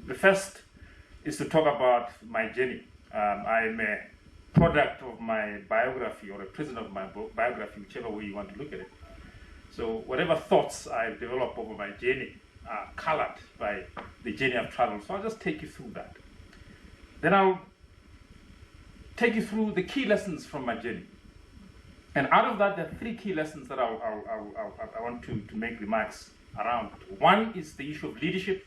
The first is to talk about my journey. I'm a product of my biography, or a prisoner of my biography, whichever way you want to look at it. So whatever thoughts I've developed over my journey are colored by the journey I've traveled. So I'll just take you through that. Then I'll take you through the key lessons from my journey. And out of that, there are three key lessons that I want to make remarks around. One is the issue of leadership.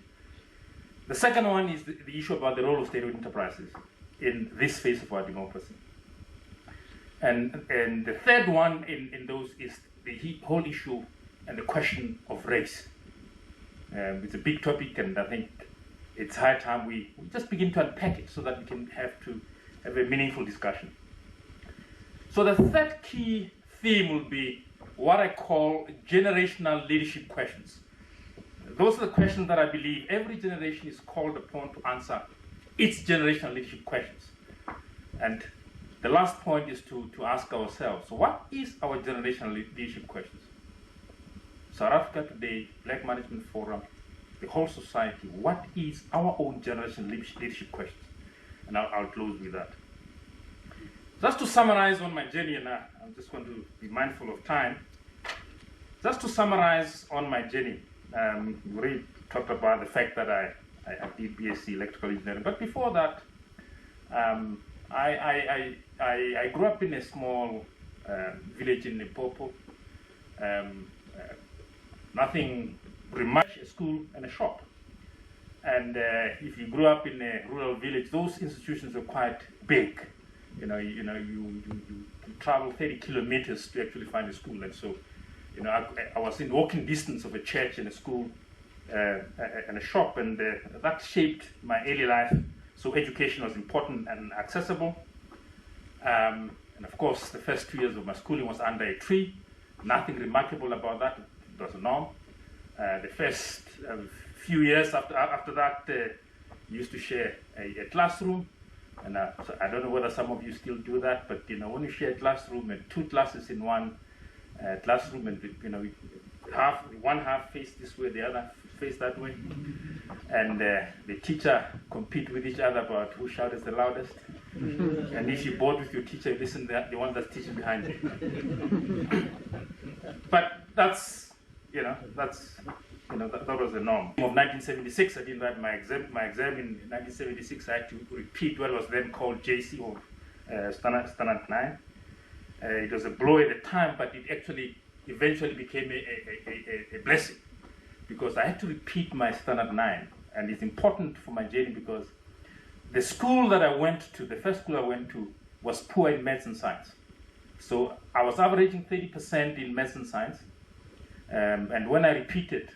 The second one is the issue about the role of state-owned enterprises in this phase of our democracy. And the third one in those is the whole issue and the question of race. It's a big topic, and I think it's high time we just begin to unpack it so that we can have a meaningful discussion. So the third key theme will be what I call generational leadership questions. Those are the questions that I believe every generation is called upon to answer its generational leadership questions. And the last point is to ask ourselves, so what is our generational leadership questions? South Africa today, Black Management Forum, the whole society, what is our own generational leadership questions? And I'll close with that. Just to summarize on my journey, and I'm just going to be mindful of time. Just to summarize on my journey, we already talked about the fact that I did BSc Electrical Engineering. But before that, I grew up in a small village in Limpopo. Nothing remarkable, a school and a shop. And if you grew up in a rural village, those institutions are quite big. You travel 30 kilometers to actually find a school. And so, I was in walking distance of a church and a school and a shop, and that shaped my early life. So education was important and accessible. And of course, the first 2 years of my schooling was under a tree. Nothing remarkable about that. It was a norm. The first few years after that, we used to share a classroom. And so I don't know whether some of you still do that, but when you share a classroom and two classes in one classroom, and one half face this way, the other face that way, and the teacher compete with each other about who shouts the loudest. And if you bored with your teacher, you listen to the one that's teaching behind you. But that was the norm. Of 1976, I didn't write my exam. My exam in 1976, I had to repeat what was then called JC, or Standard 9. It was a blow at the time, but it actually eventually became a blessing, because I had to repeat my Standard 9. And it's important for my journey because the school that I went to, the first school I went to, was poor in maths and science. So I was averaging 30% in maths and science. And when I repeated,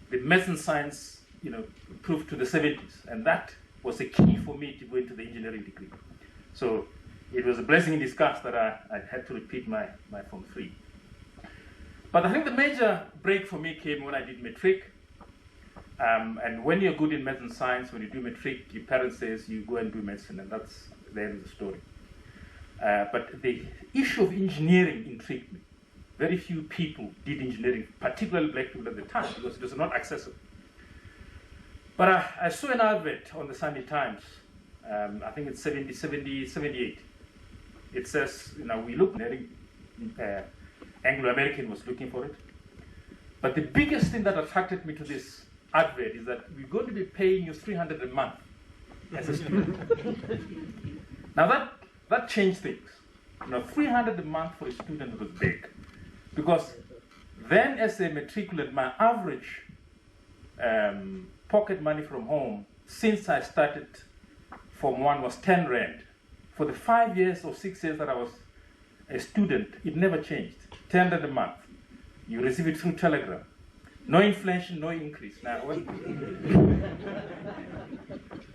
the maths and science, improved to the 70s, and that was a key for me to go into the engineering degree. So it was a blessing in disguise that I had to repeat my Form 3. But I think the major break for me came when I did matric. And when you're good in maths and science, when you do matric, your parents says you go and do medicine, and that's the end of the story. But the issue of engineering intrigued me. Very few people did engineering, particularly black people at the time, because it was not accessible. But I saw an advert on the Sunday Times, I think it's 78. It says, we look, Anglo-American was looking for it. But the biggest thing that attracted me to this advert is that we're going to be paying you $300 a month as a student. Now that changed things. $300 a month for a student was big. Because then as a matriculant, my average pocket money from home since I started Form 1 was 10 Rand. For the 5 years or 6 years that I was a student, it never changed. 10 Rand a month. You receive it through telegram. No inflation, no increase. Now,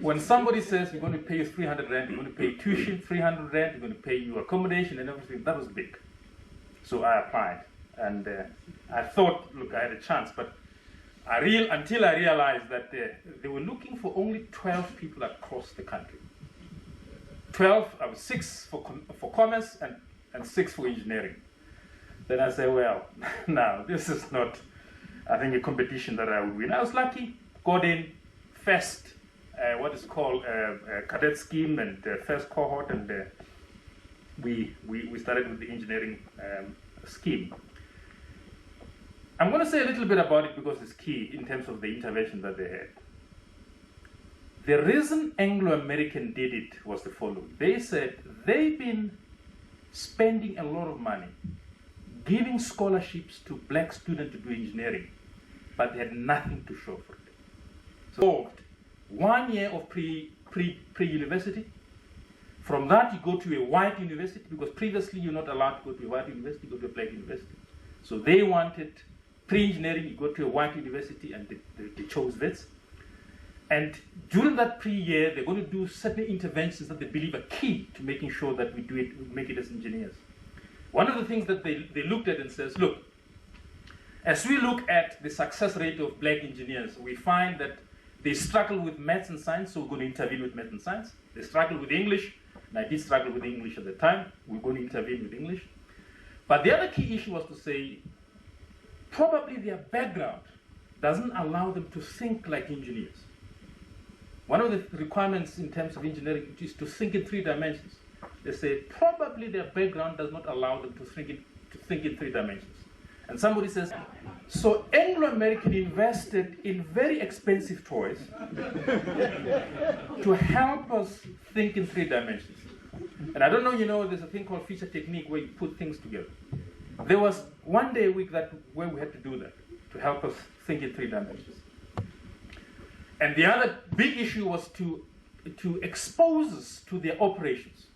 when somebody says we're going to pay you 300 Rand, you're going to pay tuition, 300 Rand, you're going to pay you accommodation and everything, that was big. So I applied, and I thought, look, I had a chance, but until I realized that they were looking for only 12 people across the country. 12, I was 6 for commerce and 6 for engineering. Then I said, well, now this is not, I think, a competition that I would win. I was lucky, got in, first, what is called cadet scheme and first cohort, and we started with the engineering scheme. I'm going to say a little bit about it because it's key in terms of the intervention that they had. The reason Anglo-American did it was the following. They said they've been spending a lot of money giving scholarships to black students to do engineering, but they had nothing to show for it. So 1 year of pre-university. From that, you go to a white university, because previously you're not allowed to go to a white university, you go to a black university. So they wanted pre-engineering, you go to a white university, and they chose vets. And during that pre-year, they're going to do certain interventions that they believe are key to making sure that we make it as engineers. One of the things that they looked at and says, look, as we look at the success rate of black engineers, we find that they struggle with maths and science, so we're going to intervene with maths and science. They struggle with English, and I did struggle with English at the time. We're going to intervene with English. But the other key issue was to say, probably their background doesn't allow them to think like engineers. One of the requirements in terms of engineering is to think in 3 dimensions. They say probably their background does not allow them to think in 3 dimensions. And somebody says, so Anglo-American invested in very expensive toys to help us think in 3 dimensions. And I don't know, there's a thing called feature technique where you put things together. There was 1 day a week where we had to do that to help us think in 3 dimensions. And the other big issue was to expose us to their operations,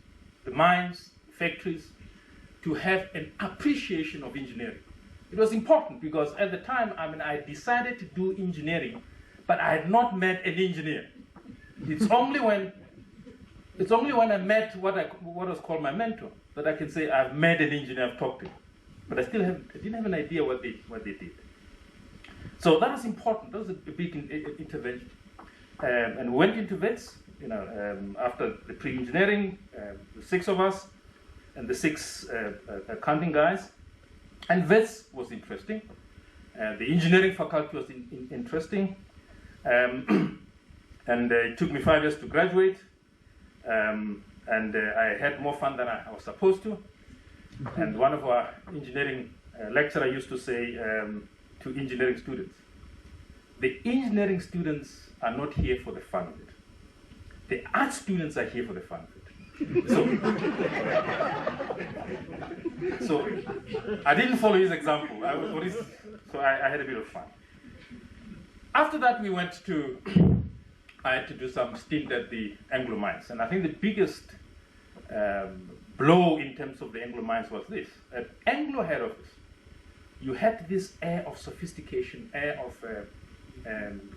the mines, factories, to have an appreciation of engineering. It was important because at the time, I decided to do engineering, but I had not met an engineer. It's only when I met what was called my mentor that I can say I've met an engineer, I've talked to him. But I didn't have an idea what they did. So that was important. That was a big intervention. And we went into vets, after the pre-engineering, the 6 of us, and the 6 accounting guys. And vets was interesting. The engineering faculty was interesting. And it took me 5 years to graduate. And I had more fun than I was supposed to. And one of our engineering lecturers used to say to engineering students, the engineering students are not here for the fun of it. The art students are here for the fun of it. So I didn't follow his example. So I had a bit of fun. After that, I had to do some stint at the Anglo mines. And I think the biggest blow in terms of the Anglo mines was this. At Anglo head office, you had this air of sophistication, air of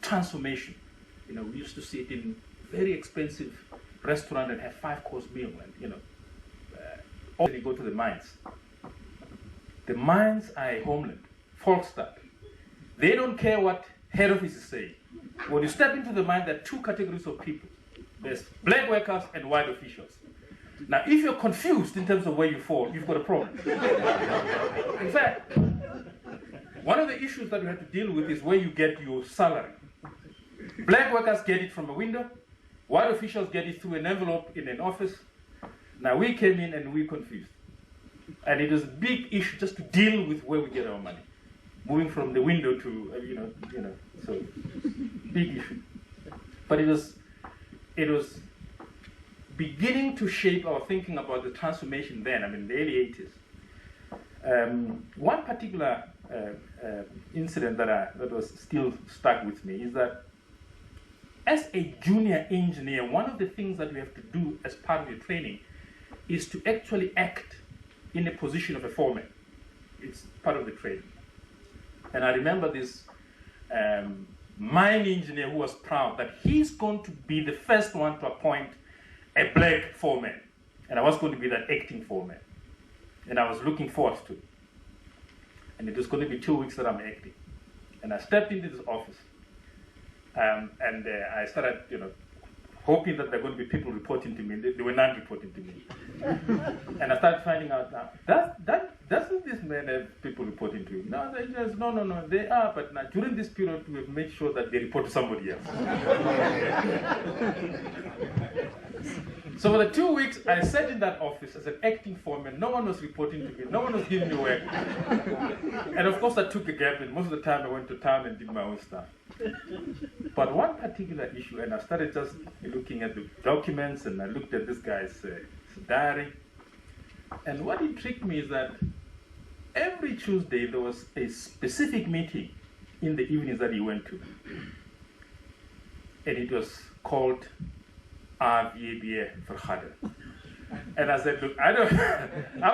transformation. We used to sit in very expensive restaurant and have 5-course meal, and when you go to the mines. The mines are a homeland, Volksstadt. They don't care what head office is saying. When you step into the mine, there are 2 categories of people. There's black workers and white officials. Now, if you're confused in terms of where you fall, you've got a problem. In fact, one of the issues that you have to deal with is where you get your salary. Black workers get it from a window. White officials get it through an envelope in an office. Now, we came in and we confused. And it was a big issue just to deal with where we get our money. Moving from the window to, so big issue. But it was beginning to shape our thinking about the transformation then, in the early 80s. One particular incident that was still stuck with me is that as a junior engineer, one of the things that we have to do as part of your training is to actually act in a position of a foreman. It's part of the training. And I remember this mine engineer who was proud that he's going to be the first one to appoint a black foreman. And I was going to be that acting foreman. And I was looking forward to it. And it was going to be 2 weeks that I'm acting. And I stepped into this office. And I started, hoping that there were going to be people reporting to me. They were not reporting to me. And I started finding out now, doesn't this man have people reporting you? No, they just, no, they are, but now during this period, we have made sure that they report to somebody else. So for the 2 weeks, I sat in that office as an acting foreman. No one was reporting to me. No one was giving me work. And of course, I took a gap, and most of the time I went to town and did my own stuff. But one particular issue, and I started just looking at the documents, and I looked at this guy's diary. And what intrigued me is that every Tuesday there was a specific meeting in the evenings that he went to. And it was called Vergadering. And I said, look, I'm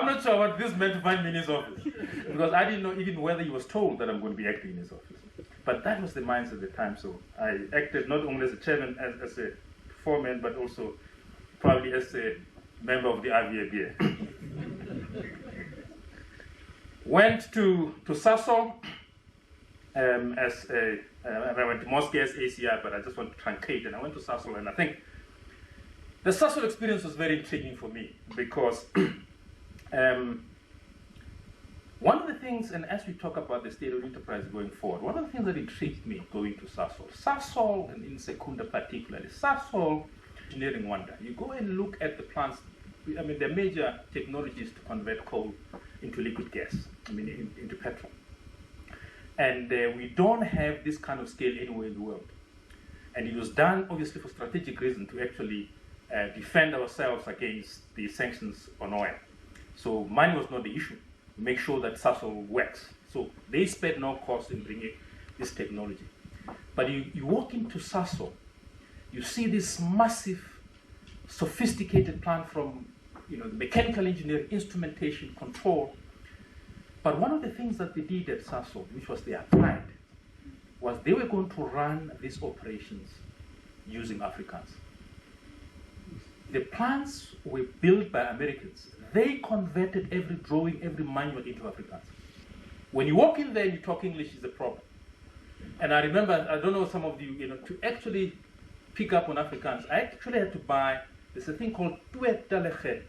not sure what this meant to find me in his office. Because I didn't know even whether he was told that I'm going to be acting in his office. But that was the mindset at the time. So I acted not only as a chairman, as a foreman, but also probably as a member of the IVABA. Went to Sasol I went to Moscow as ACI, but I just want to truncate, and I went to Sasol, and I think the Sasol experience was very intriguing for me because one of the things, and as we talk about the state of enterprise going forward, one of the things that intrigued me going to Sasol, and in Secunda particularly, Sasol, engineering wonder. You go and look at the plants. I mean, the major technologies to convert coal into liquid gas, into petrol. And we don't have this kind of scale anywhere in the world. And it was done, obviously, for strategic reason to actually defend ourselves against the sanctions on oil. So money was not the issue. Make sure that Sasol works. So they spent no cost in bringing this technology. But you walk into Sasol, you see this massive, sophisticated plant from mechanical engineering, instrumentation, control. But one of the things that they did at Sasol, which was their pride, was they were going to run these operations using Africans. The plants were built by Americans. They converted every drawing, every manual into Africans. When you walk in there and you talk English, is a problem. And I remember, I don't know some of you, to actually pick up on Afrikaans, I actually had to buy, there's a thing called Tweetalige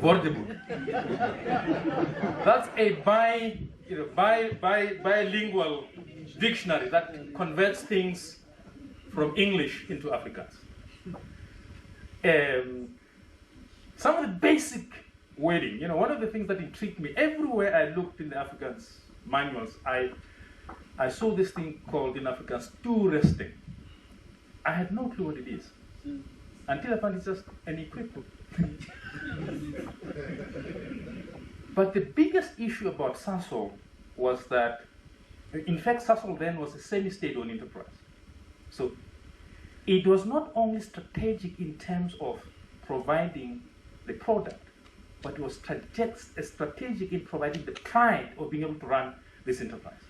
Woordeboek. That's a bilingual dictionary that converts things from English into Afrikaans. Some of the basic wording, one of the things that intrigued me, everywhere I looked in the Afrikaans manuals, I saw this thing called in Afrikaans toerusting. I had no clue what it is until I found it's just an equipment. But the biggest issue about Sasol was that, in fact, Sasol then was a semi-state-owned enterprise. So it was not only strategic in terms of providing the product, but it was strategic in providing the pride of being able to run this enterprise,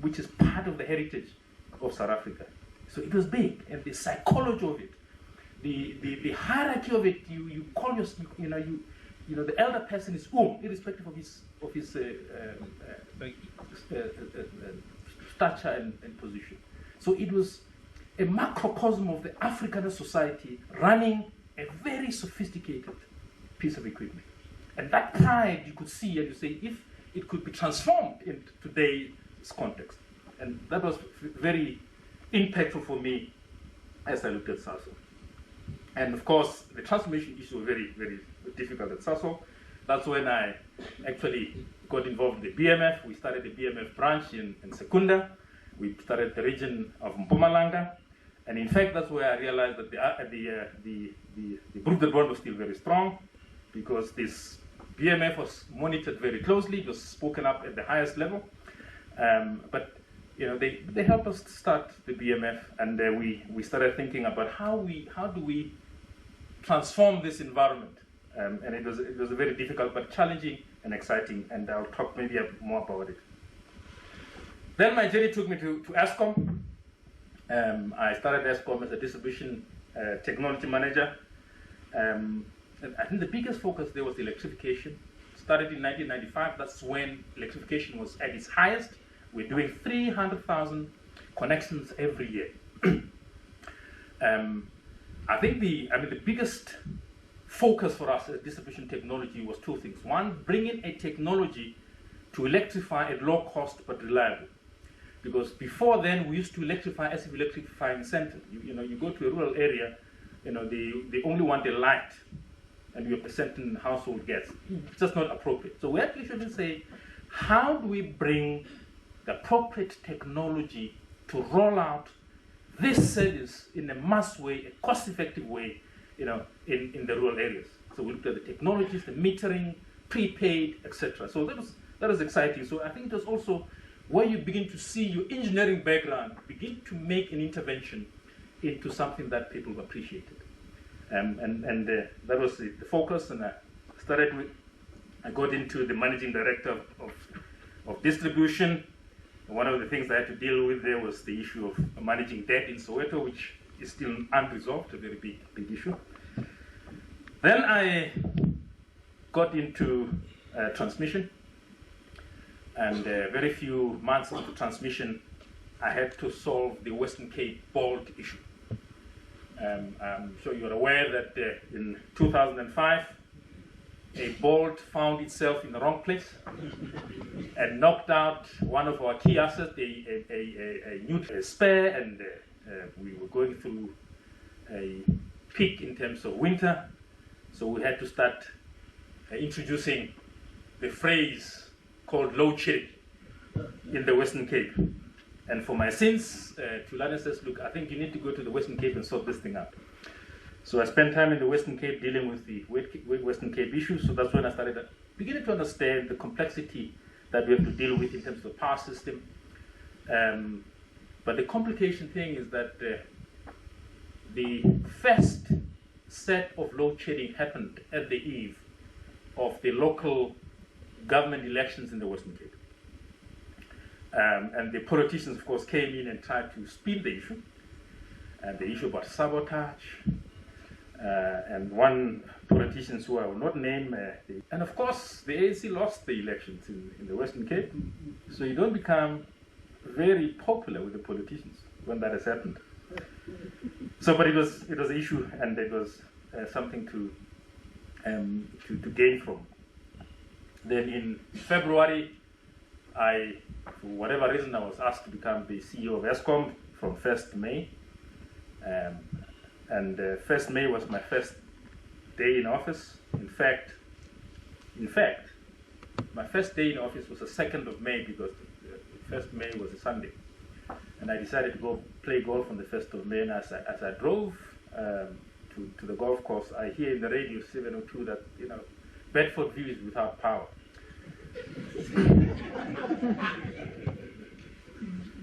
which is part of the heritage of South Africa. So it was big, and the psychology of it, the hierarchy of it. You call the elder person is irrespective of his stature and position. So it was a macrocosm of the Afrikaner society running a very sophisticated piece of equipment. And that pride you could see, and you say, if it could be transformed in today's context. And that was very impactful for me as I looked at Sasol. And of course, the transformation issue was very, very difficult at Sasol. That's when I actually got involved in the BMF. We started the BMF branch in Secunda. We started the region of Mpumalanga. And in fact, that's where I realized that the group that won was still very strong, because this BMF was monitored very closely. It was spoken up at the highest level. But they helped us start the BMF, and we started thinking about how do we transform this environment. And it was a very difficult but challenging and exciting, and I'll talk maybe more about it. Then my journey took me to Eskom. I started Eskom as a distribution technology manager. And I think the biggest focus there was electrification. Started in 1995, that's when electrification was at its highest. We're doing 300,000 connections every year. I think the biggest focus for us as distribution technology was two things. One, bringing a technology to electrify at low cost but reliable. Because before then, we used to electrify as if electrifying center. You go to a rural area, they only want a light, and you have a certain household gas. It's just not appropriate. So we actually should say, how do we bring the appropriate technology to roll out this service in a mass way, a cost-effective way, in the rural areas? So we looked at the technologies, the metering, prepaid, etc. So that was exciting. So I think it was also where you begin to see your engineering background begin to make an intervention into something that people appreciated. And that was the focus, and I got into the managing director of distribution. One of the things I had to deal with there was the issue of managing debt in Soweto, which is still unresolved, a very big issue. Then I got into transmission, and very few months into transmission, I had to solve the Western Cape bolt issue. I'm sure you're aware that in 2005, a bolt found itself in the wrong place and knocked out one of our key assets, a spare, and we were going through a peak in terms of winter, so we had to start introducing the phrase called load shedding in the Western Cape. And for my sins, Tulane says, look, I think you need to go to the Western Cape and sort this thing out. So I spent time in the Western Cape dealing with the Western Cape issues. So that's when I started beginning to understand the complexity that we have to deal with in terms of the power system. But the complication thing is that the first set of load shedding happened at the eve of the local government elections in the Western Cape. And the politicians, of course, came in and tried to spin the issue. And the issue about sabotage. And one politician who I will not name. And of course, the ANC lost the elections in the Western Cape. So you don't become very popular with the politicians when that has happened. So, but it was an issue, and it was something to gain from. Then in February, for whatever reason, I was asked to become the CEO of Eskom from 1st May. And 1st May was my first day in office. In fact, my first day in office was the 2nd of May because the 1st May was a Sunday. And I decided to go play golf on the 1st of May. And as I drove to the golf course, I hear in the radio 702 that, Bedford View is without power.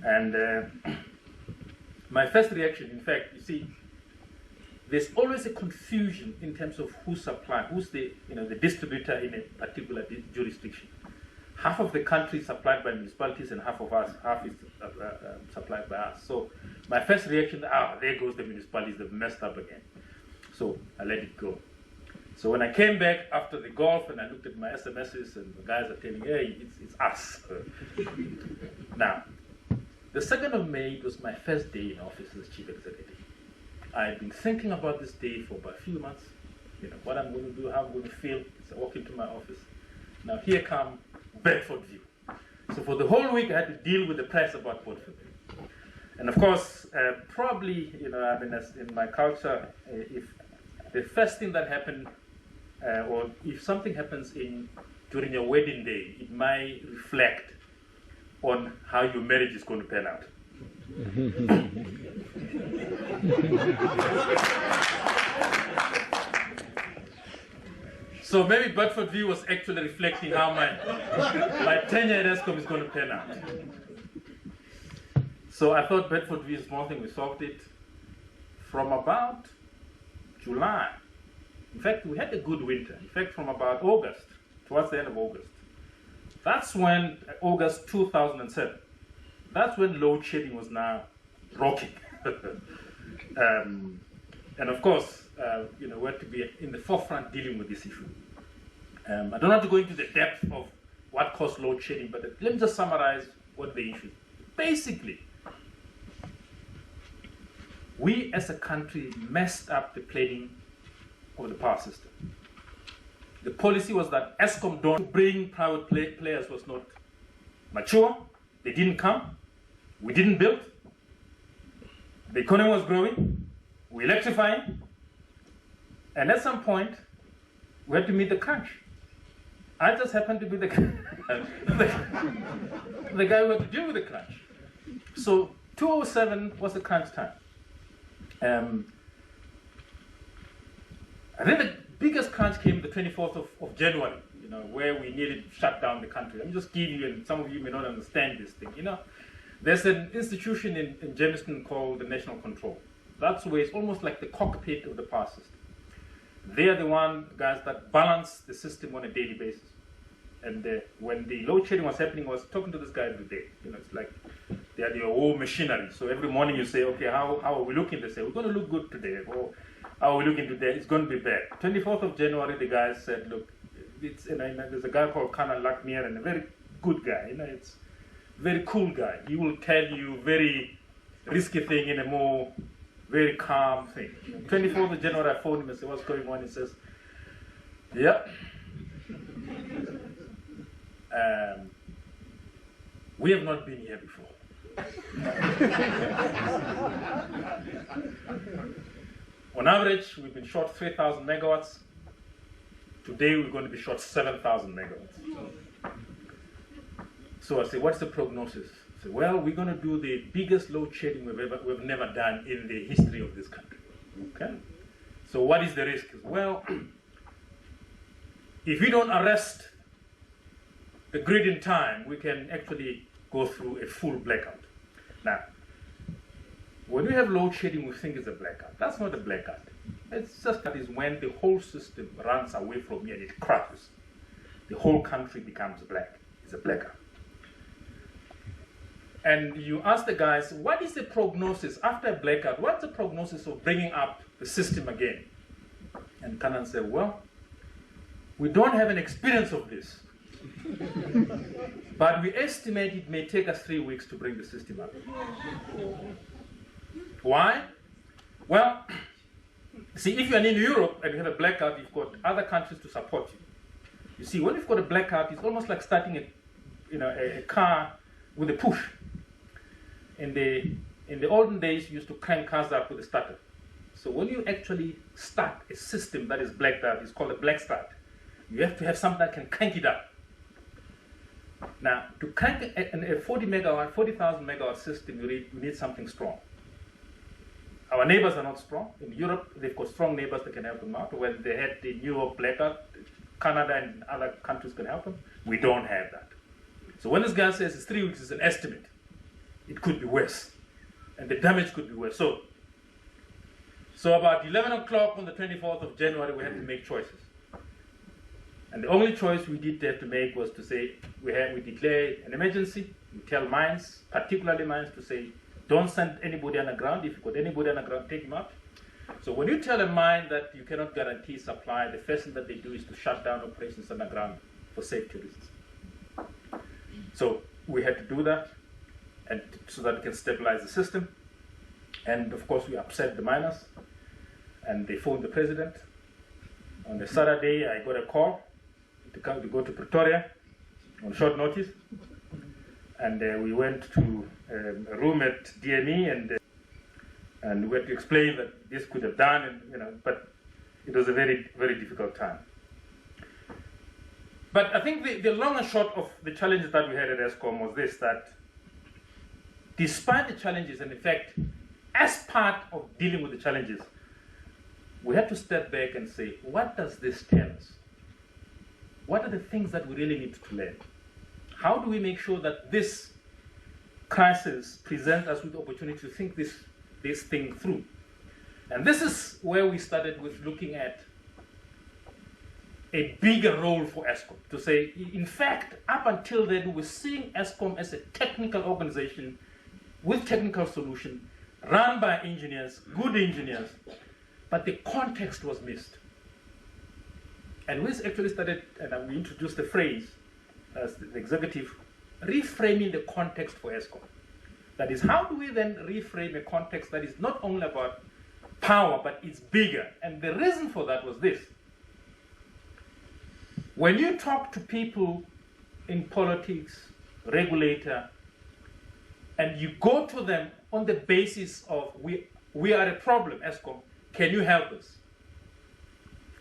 And my first reaction, in fact, you see, there's always a confusion in terms of who's the distributor in a particular jurisdiction. Half of the country is supplied by municipalities, and half is supplied by us. So my first reaction, there goes the municipalities, they've messed up again. So I let it go. So when I came back after the golf and I looked at my SMSs, and the guys are telling, hey, it's us. Now, the 2nd of May was my first day in office as chief executive. I've been thinking about this day for about a few months, what I'm going to do, how I'm going to feel. So I walk into my office. Now here come Bedford View. So for the whole week, I had to deal with the press about Bedford View. And of course, probably, as in my culture, if the first thing that happened, or if something happens during your wedding day, it might reflect on how your marriage is going to pan out. So maybe Bedford View was actually reflecting how my tenure at Eskom is going to pan out. So I thought Bedford View is a small thing. We solved it from about July. In fact, we had a good winter. In fact, from about August, towards the end of August. That's when, August 2007, that's when load shedding was now rocking. And of course, we had to be in the forefront dealing with this issue. I don't have to go into the depth of what caused load shedding, but let me just summarize what the issue is. Basically, we as a country messed up the planning of the power system. The policy was that Eskom don't bring private players was not mature. They didn't come. We didn't build. The economy was growing. We electrifying. And at some point, we had to meet the crunch. I just happened to be the guy who had to deal with the crunch. So 2007 was the crunch time. I think the biggest crunch came the 24th of January, where we nearly shut down the country. Let me just give you, and some of you may not understand this thing. There's an institution in Jamestown called the National Control. That's where it's almost like the cockpit of the power system. They are the guys that balance the system on a daily basis. And when the load shedding was happening, I was talking to this guy every day. It's like they are your whole machinery. So every morning you say, okay, how are we looking? They say, we're going to look good today. Or how are we looking today? It's going to be bad. 24th of January, the guys said, look, there's a guy called Colonel Lakmir, and a very good guy. It's a very cool guy. He will tell you very risky thing in a more very calm thing. 24th of January, I phoned him and said, what's going on? He says, yeah. We have not been here before. On average, we've been short 3,000 megawatts. Today, we're going to be short 7,000 megawatts. So I say, what's the prognosis? I say, well, we're going to do the biggest load shedding we've never done in the history of this country. Okay. So what is the risk? Well, if we don't arrest the grid in time, we can actually go through a full blackout. Now, when we have load shedding, we think it's a blackout. That's not a blackout. It's just that is when the whole system runs away from you and it crashes. The whole country becomes black. It's a blackout. And you ask the guys, what is the prognosis after a blackout? What's the prognosis of bringing up the system again? And Kanan said, well, we don't have an experience of this. But we estimate it may take us 3 weeks to bring the system up. Why? Well, see, if you're in Europe and you have a blackout, you've got other countries to support you. You see, when you've got a blackout, it's almost like starting a car with a push. In the olden days, you used to crank cars up with a starter. So when you actually start a system that is blacked out, it's called a black start. You have to have something that can crank it up. Now, to crank a 40,000 megawatt system, you need something strong. Our neighbors are not strong. In Europe, they've got strong neighbors that can help them out. When they had the New York blackout, Canada and other countries can help them. We don't have that. So when this guy says it's 3 weeks, it's an estimate. It could be worse. And the damage could be worse. So about 11 o'clock on the 24th of January, we had to make choices. And the only choice we did have to make was to say, we declare an emergency. We tell mines, particularly mines, to say, don't send anybody underground. If you've got anybody underground, take him out. So when you tell a mine that you cannot guarantee supply, the first thing that they do is to shut down operations underground for safety reasons. So we had to do that, and so that we can stabilize the system. And of course, we upset the miners, and they phoned the president. On the Saturday, I got a call to go to Pretoria on short notice, and we went to a room at DME, and we had to explain that this could have done, but it was a very, very difficult time. But I think the long and short of the challenges that we had at Eskom was this, that despite the challenges, and in fact, as part of dealing with the challenges, we had to step back and say, what does this tell us? What are the things that we really need to learn? How do we make sure that this crisis presents us with the opportunity to think this thing through? And this is where we started with looking at a bigger role for Eskom. To say, in fact, up until then, we were seeing Eskom as a technical organization with technical solutions, run by engineers, good engineers, but the context was missed. And we actually started, and we introduced the phrase as the executive, reframing the context for Eskom. That is, how do we then reframe a context that is not only about power, but it's bigger. And the reason for that was this. When you talk to people in politics, regulator, and you go to them on the basis of, we are a problem, Eskom, can you help us?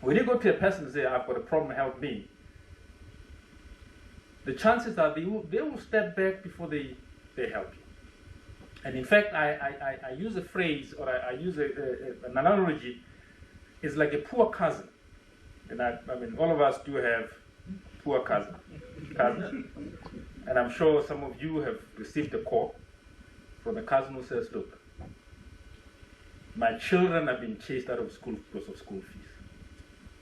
When you go to a person and say, I've got a problem, help me, the chances are they will step back before they help you. And in fact, I use a phrase, or I use an analogy. It's like a poor cousin. And I mean, all of us do have poor cousins. And I'm sure some of you have received a call from a cousin who says, look, my children have been chased out of school because of school fees.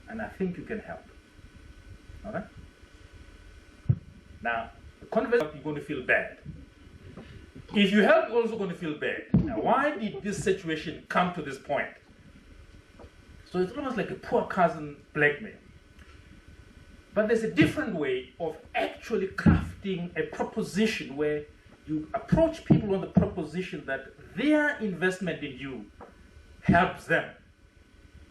And I think you can help. All right? Now, the conversation, you're going to feel bad. If you help, you're also going to feel bad. Now, why did this situation come to this point? So it's almost like a poor cousin blackmail. But there's a different way of actually crafting a proposition where you approach people on the proposition that their investment in you helps them.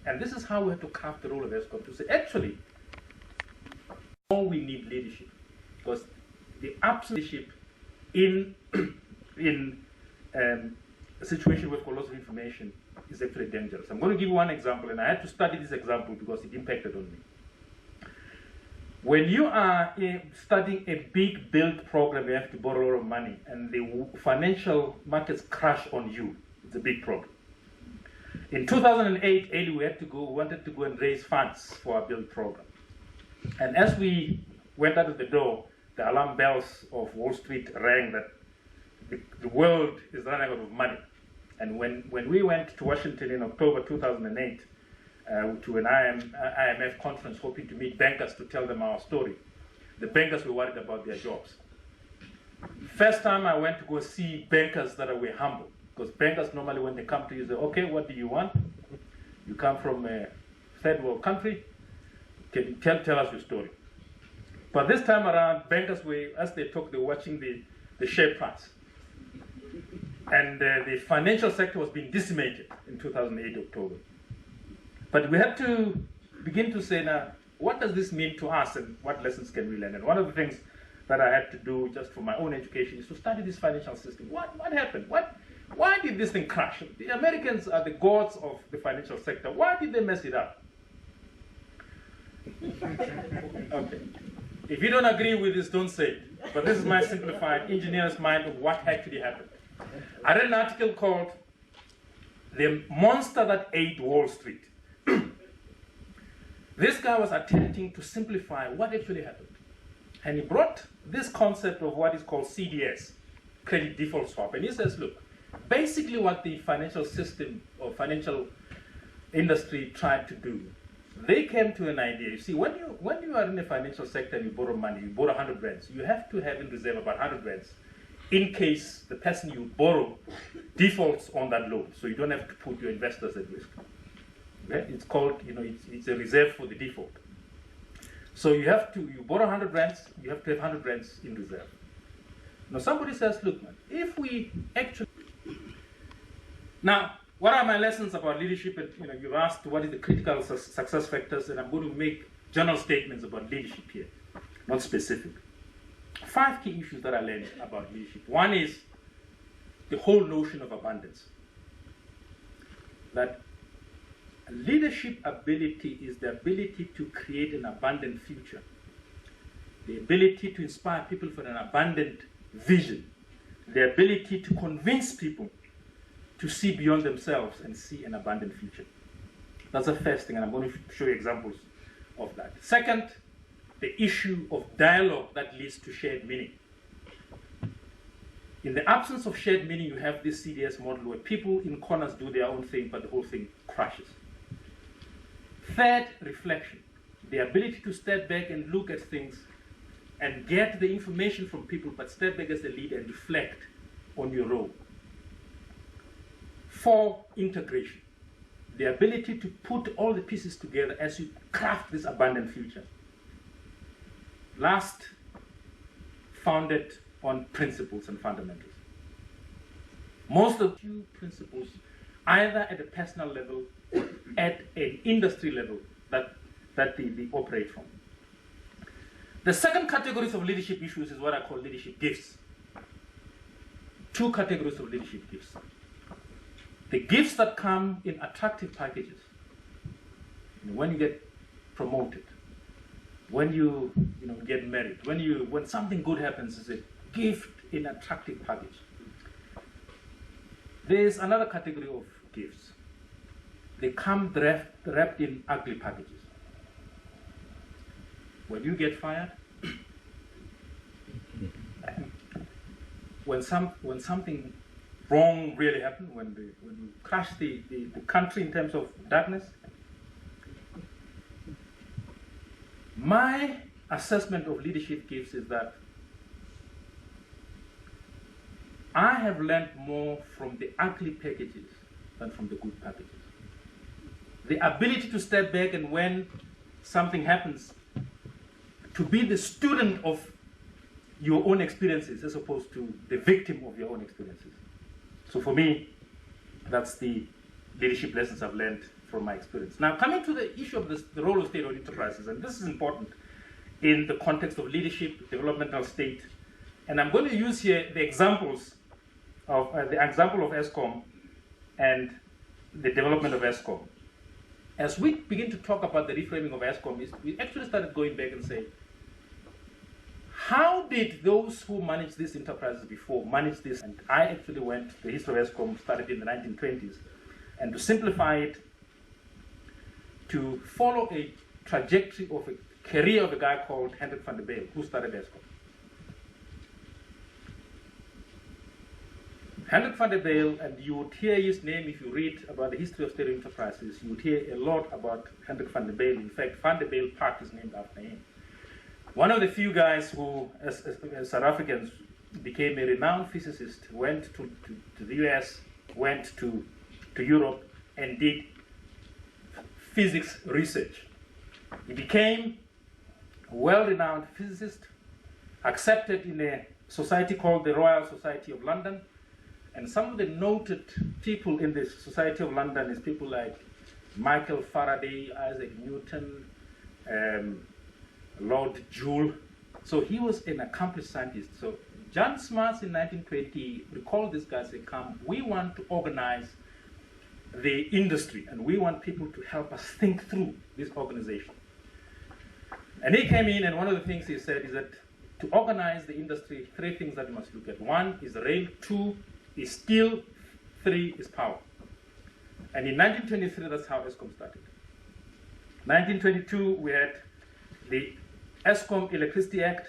And this is how we have to craft the role of Eskom, to say, actually, all we need leadership. Because the absence of leadership in a situation where we've got lots of information is actually dangerous. I'm going to give you one example, and I had to study this example because it impacted on me. When you are studying a big build program, you have to borrow a lot of money, and the financial markets crash on you. It's a big problem. In 2008, we wanted to go and raise funds for our build program. And as we went out of the door, the alarm bells of Wall Street rang that the world is running out of money. And when we went to Washington in October 2008 to an IMF conference hoping to meet bankers to tell them our story, the bankers were worried about their jobs. First time I went to go see bankers that were humble, because bankers normally when they come to you say, okay, what do you want? You come from a third world country, can you tell us your story? But this time around, bankers were, as they talk, they were watching the share price. And the financial sector was being decimated in 2008 October. But we had to begin to say, now, what does this mean to us and what lessons can we learn? And one of the things that I had to do just for my own education is to study this financial system. What happened? Why did this thing crash? The Americans are the gods of the financial sector. Why did they mess it up? Okay. If you don't agree with this, don't say it. But this is my simplified engineer's mind of what actually happened. I read an article called The Monster That Ate Wall Street. This guy was attempting to simplify what actually happened. And he brought this concept of what is called CDS, credit default swap. And he says, look, basically what the financial system or financial industry tried to do, they came to an idea. You see, when you are in the financial sector and you borrow money, you borrow 100 rands, you have to have in reserve about 100 rands in case the person you borrow defaults on that loan. So you don't have to put your investors at risk. Okay? It's called, it's a reserve for the default. So you borrow 100 rands, you have to have 100 rands in reserve. Now somebody says, look, man, if we actually... Now, what are my lessons about leadership? And you've asked what is the critical success factors, and I'm going to make general statements about leadership here, not specific. 5 key issues that I learned about leadership. One is the whole notion of abundance. That leadership ability is the ability to create an abundant future. The ability to inspire people for an abundant vision. The ability to convince people to see beyond themselves and see an abundant future. That's the first thing, and I'm going to show you examples of that. Second, the issue of dialogue that leads to shared meaning. In the absence of shared meaning, you have this CDS model where people in corners do their own thing, but the whole thing crashes. Third, reflection. The ability to step back and look at things and get the information from people, but step back as a leader and reflect on your role. 4, integration. The ability to put all the pieces together as you craft this abundant future. Last, founded on principles and fundamentals. Most of you principles either at a personal level or at an industry level that they operate from. The second category of leadership issues is what I call leadership gifts. Two categories of leadership gifts. The gifts that come in attractive packages. When you get promoted, when you get married, when something good happens, it's a gift in attractive package. There's another category of gifts. They come wrapped in ugly packages. When you get fired, when something wrong really happens, when you crash the country in terms of darkness, my assessment of leadership gifts is that I have learned more from the ugly packages than from the good packages. The ability to step back and when something happens, to be the student of your own experiences as opposed to the victim of your own experiences. So for me, that's the leadership lessons I've learned from my experience. Now, coming to the issue of the role of state-owned enterprises, and this is important in the context of leadership, developmental state, and I'm going to use here the examples of the example of Eskom and the development of Eskom. As we begin to talk about the reframing of Eskom, we actually started going back and say, how did those who managed these enterprises before manage this? And I actually went to the history of Eskom, started in the 1920s, and to simplify it, to follow a trajectory of a career of a guy called Hendrik van der Bijl, who started Eskom. Hendrik van der Bijl, and you would hear his name if you read about the history of state enterprises, you would hear a lot about Hendrik van der Bijl. In fact, Van der Bijl Park is named after him. One of the few guys who, as South Africans, became a renowned physicist, went to the US, went to Europe, and did physics research. He became a well-renowned physicist, accepted in a society called the Royal Society of London. And some of the noted people in the Society of London is people like Michael Faraday, Isaac Newton, Lord Joule. So he was an accomplished scientist. So John Smarts in 1920 recalled this guy, said, come, we want to organize the industry and we want people to help us think through this organization. And he came in, and one of the things he said is that to organize the industry, three things that you must look at. One is rail, two is steel, three is power. And in 1923, that's how Eskom started. 1922, we had the Eskom Electricity Act.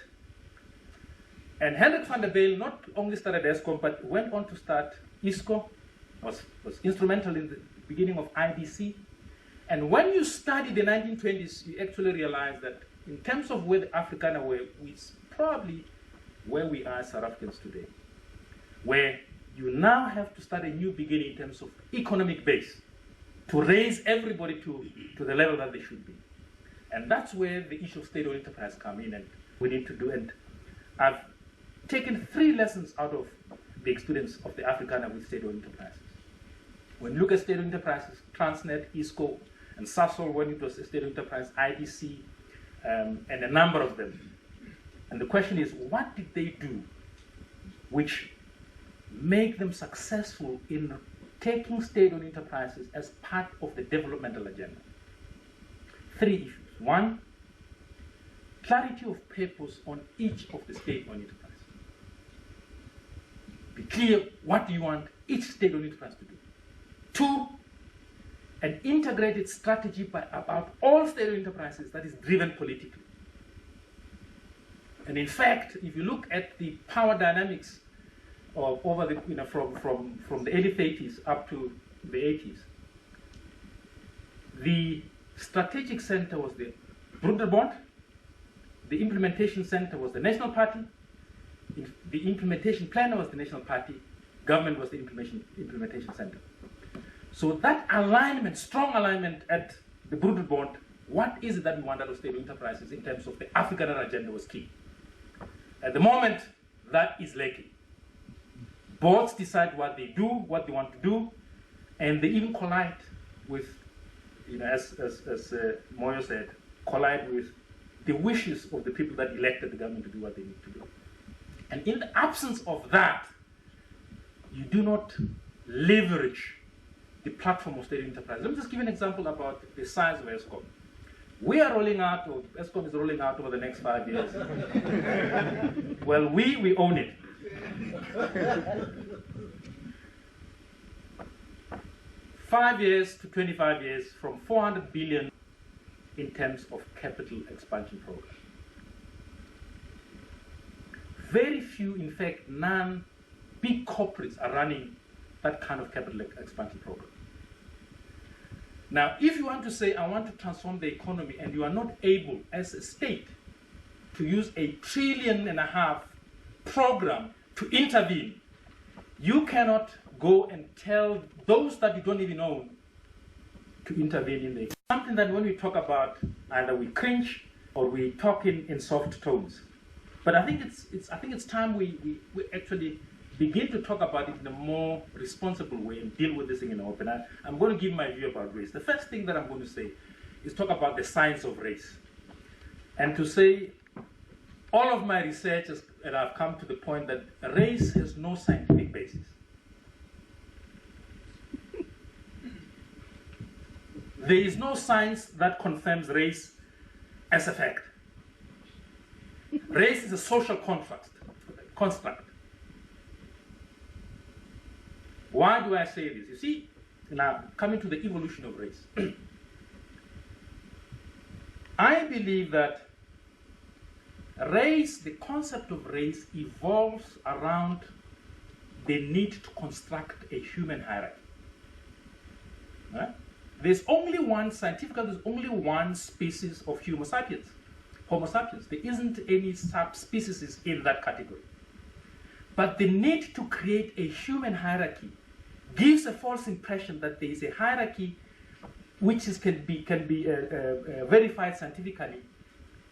And Hendrik van der Bijl not only started Eskom, but went on to start ISCO, was instrumental in the beginning of IDC. And when you study the 1920s, you actually realize that in terms of where the Afrikaner were, it's probably where we are as South Africans today, where you now have to start a new beginning in terms of economic base to raise everybody to the level that they should be. And that's where the issue of state-owned enterprise come in, and we need to do. And I've taken three lessons out of the experience of the Afrikaner with state-owned enterprises. When you look at state-owned enterprises, Transnet, ISCO, and Sasol, when it was a state-owned enterprise, IDC, and a number of them. And the question is, what did they do which make them successful in taking state-owned enterprises as part of the developmental agenda? Three issues. One, clarity of purpose on each of the state-owned enterprises. Be clear, what do you want each state-owned enterprise to do? Two, an integrated strategy about all state-owned enterprises that is driven politically. And in fact, if you look at the power dynamics of over the from the early 30s up to the 80s, the strategic center was the Broederbond, the implementation center was the National Party, the implementation planner was the National Party, government was the implementation center. So that alignment, strong alignment at the Broederbond, what is it that we want out of state enterprises in terms of the Afrikaner agenda was key. At the moment, that is lacking. Boards decide what they do, what they want to do, And they even collide with, as Moyo said, collide with the wishes of the people that elected the government to do what they need to do. And in the absence of that, you do not leverage the platform of state enterprise. Let me just give you an example about the size of Eskom. We are rolling out, or Eskom is rolling out over the next 5 years. Well, we own it. Five years to 25 years, from 400 billion in terms of capital expansion program. Very few, in fact, non-big corporates are running that kind of capital expansion program. Now, if you want to say, I want to transform the economy, and you are not able, as a state, to use $1.5 trillion program to intervene, you cannot go and tell those that you don't even own to intervene in the something that when we talk about, either we cringe or we talk in soft tones. But I think it's time we actually begin to talk about it in a more responsible way and deal with this thing in open. I'm going to give my view about race. The first thing that I'm going to say is talk about the science of race. And to say, all of my research has, and I've come to the point that race has no scientific basis. There is no science that confirms race as a fact. Race is a social construct. Why do I say this? You see, now coming to the evolution of race. I believe that race, the concept of race, evolves around the need to construct a human hierarchy. Right? There's only one, scientifically, there's only one species of Homo sapiens. Homo sapiens. There isn't any subspecies in that category. But the need to create a human hierarchy gives a false impression that there is a hierarchy which can be verified scientifically.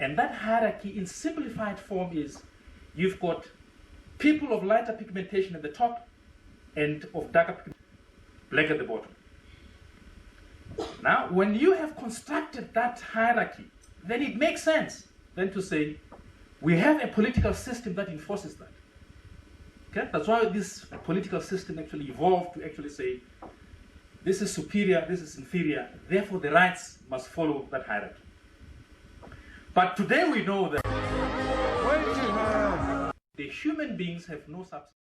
And that hierarchy in simplified form is, you've got people of lighter pigmentation at the top and of darker pigmentation, black at the bottom. Now, when you have constructed that hierarchy, then it makes sense then to say, we have a political system that enforces that. Okay? That's why this political system actually evolved to actually say, this is superior, this is inferior, therefore the rights must follow that hierarchy. But today we know that the human beings have no substance.